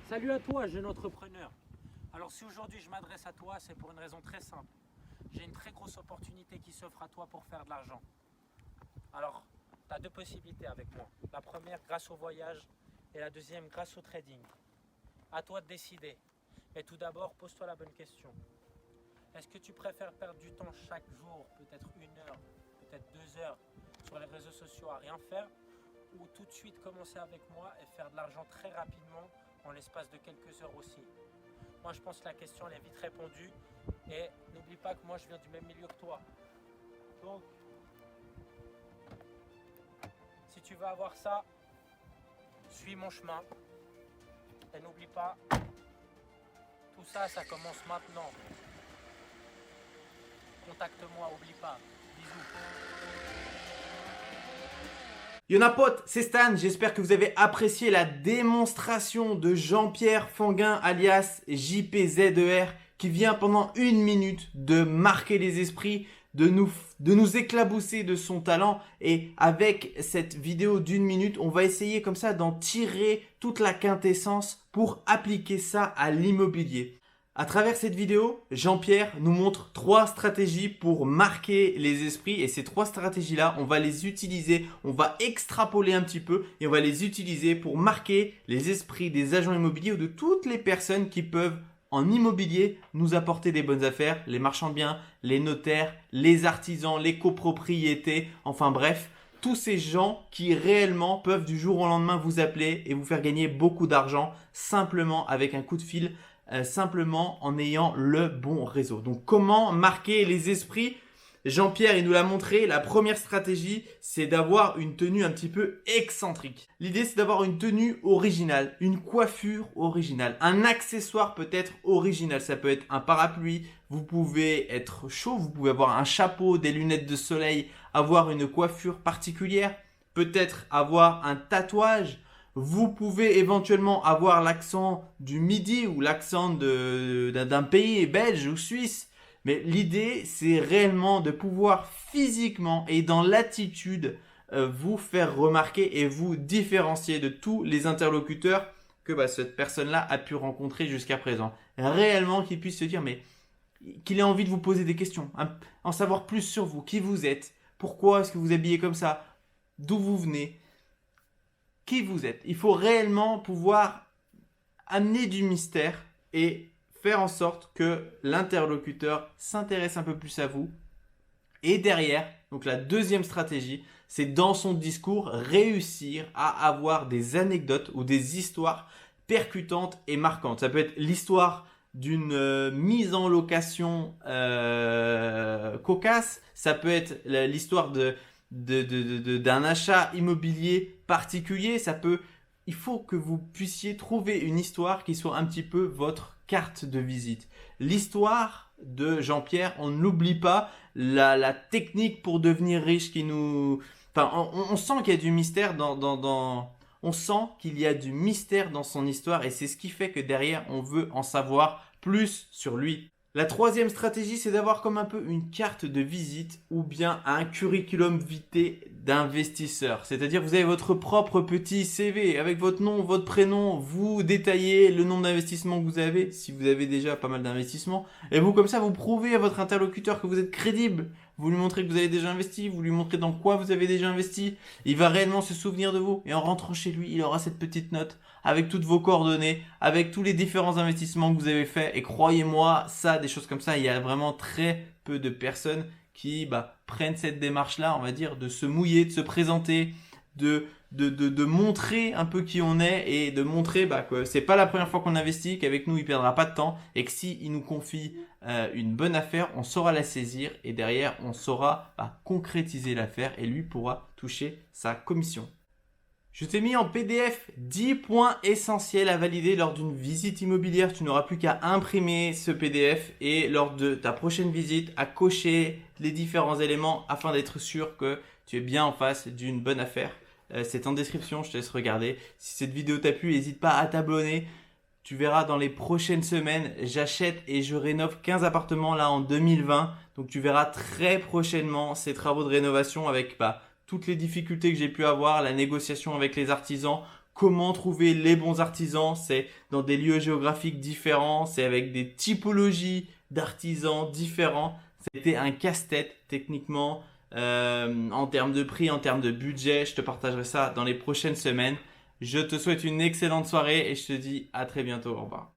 Salut à toi, jeune entrepreneur. Alors si aujourd'hui je m'adresse à toi, c'est pour une raison très simple. J'ai une très grosse opportunité qui s'offre à toi pour faire de l'argent. Alors, tu as deux possibilités avec moi. La première grâce au voyage et la deuxième grâce au trading. À toi de décider. Mais tout d'abord, pose-toi la bonne question. Est-ce que tu préfères perdre du temps chaque jour, peut-être 1 heure, peut-être 2 heures, sur les réseaux sociaux à rien faire, ou tout de suite commencer avec moi et faire de l'argent très rapidement en l'espace de quelques heures aussi? Moi je pense que la question elle est vite répondue et n'oublie pas que moi je viens du même milieu que toi. Donc si tu veux avoir ça, suis mon chemin et n'oublie pas, tout ça, ça commence maintenant. Contacte-moi, oublie pas. Bisous. Yona pote, c'est Stan, j'espère que vous avez apprécié la démonstration de Jean-Pierre Fanguin alias JPZER qui vient pendant 1 minute de marquer les esprits, de nous éclabousser de son talent. Et avec cette vidéo d'1 minute, on va essayer comme ça d'en tirer toute la quintessence pour appliquer ça à l'immobilier. À travers cette vidéo, Jean-Pierre nous montre 3 stratégies pour marquer les esprits et ces 3 stratégies-là, on va les utiliser, on va extrapoler un petit peu et on va les utiliser pour marquer les esprits des agents immobiliers ou de toutes les personnes qui peuvent en immobilier nous apporter des bonnes affaires, les marchands de biens, les notaires, les artisans, les copropriétés, enfin bref, tous ces gens qui réellement peuvent du jour au lendemain vous appeler et vous faire gagner beaucoup d'argent simplement avec un coup de fil. Simplement en ayant le bon réseau. Donc comment marquer les esprits? Jean-Pierre, il nous l'a montré, la première stratégie, c'est d'avoir une tenue un petit peu excentrique. L'idée, c'est d'avoir une tenue originale, une coiffure originale, un accessoire peut-être original. Ça peut être un parapluie, vous pouvez être chaud, vous pouvez avoir un chapeau, des lunettes de soleil, avoir une coiffure particulière, peut-être avoir un tatouage. Vous pouvez éventuellement avoir l'accent du Midi ou l'accent d'un pays belge ou suisse. Mais l'idée, c'est réellement de pouvoir physiquement et dans l'attitude vous faire remarquer et vous différencier de tous les interlocuteurs que cette personne-là a pu rencontrer jusqu'à présent. Réellement qu'il puisse se dire, mais qu'il ait envie de vous poser des questions, en savoir plus sur vous, qui vous êtes, pourquoi est-ce que vous habillez comme ça, d'où vous venez. Qui vous êtes. Il faut réellement pouvoir amener du mystère et faire en sorte que l'interlocuteur s'intéresse un peu plus à vous. Et derrière, donc la deuxième stratégie, c'est dans son discours réussir à avoir des anecdotes ou des histoires percutantes et marquantes. Ça peut être l'histoire d'une mise en location cocasse, ça peut être l'histoire d'un achat immobilier particulier, il faut que vous puissiez trouver une histoire qui soit un petit peu votre carte de visite. L'histoire de Jean-Pierre, on ne l'oublie pas, la technique pour devenir riche on sent qu'il y a du mystère on sent qu'il y a du mystère dans son histoire et c'est ce qui fait que derrière, on veut en savoir plus sur lui. La troisième stratégie, c'est d'avoir comme un peu une carte de visite ou bien un curriculum vitae d'investisseur. C'est-à-dire vous avez votre propre petit CV avec votre nom, votre prénom, vous détaillez le nombre d'investissements que vous avez, si vous avez déjà pas mal d'investissements. Et vous, comme ça, vous prouvez à votre interlocuteur que vous êtes crédible. Vous lui montrez que vous avez déjà investi, vous lui montrez dans quoi vous avez déjà investi. Il va réellement se souvenir de vous. Et en rentrant chez lui, il aura cette petite note avec toutes vos coordonnées, avec tous les différents investissements que vous avez faits. Et croyez-moi, ça, des choses comme ça, il y a vraiment très peu de personnes qui prennent cette démarche-là, on va dire, de se mouiller, de se présenter, de montrer un peu qui on est et de montrer que c'est pas la première fois qu'on investit, qu'avec nous il perdra pas de temps et que si il nous confie une bonne affaire, on saura la saisir et derrière on saura concrétiser l'affaire et lui pourra toucher sa commission. Je t'ai mis en PDF 10 points essentiels à valider lors d'une visite immobilière. Tu n'auras plus qu'à imprimer ce PDF et lors de ta prochaine visite, à cocher les différents éléments afin d'être sûr que tu es bien en face d'une bonne affaire. C'est en description, je te laisse regarder. Si cette vidéo t'a plu, n'hésite pas à t'abonner. Tu verras dans les prochaines semaines, j'achète et je rénove 15 appartements là en 2020. Donc tu verras très prochainement ces travaux de rénovation avec toutes les difficultés que j'ai pu avoir, la négociation avec les artisans, comment trouver les bons artisans. C'est dans des lieux géographiques différents, c'est avec des typologies d'artisans différents. C'était un casse-tête techniquement en termes de prix, en termes de budget. Je te partagerai ça dans les prochaines semaines. Je te souhaite une excellente soirée et je te dis à très bientôt. Au revoir.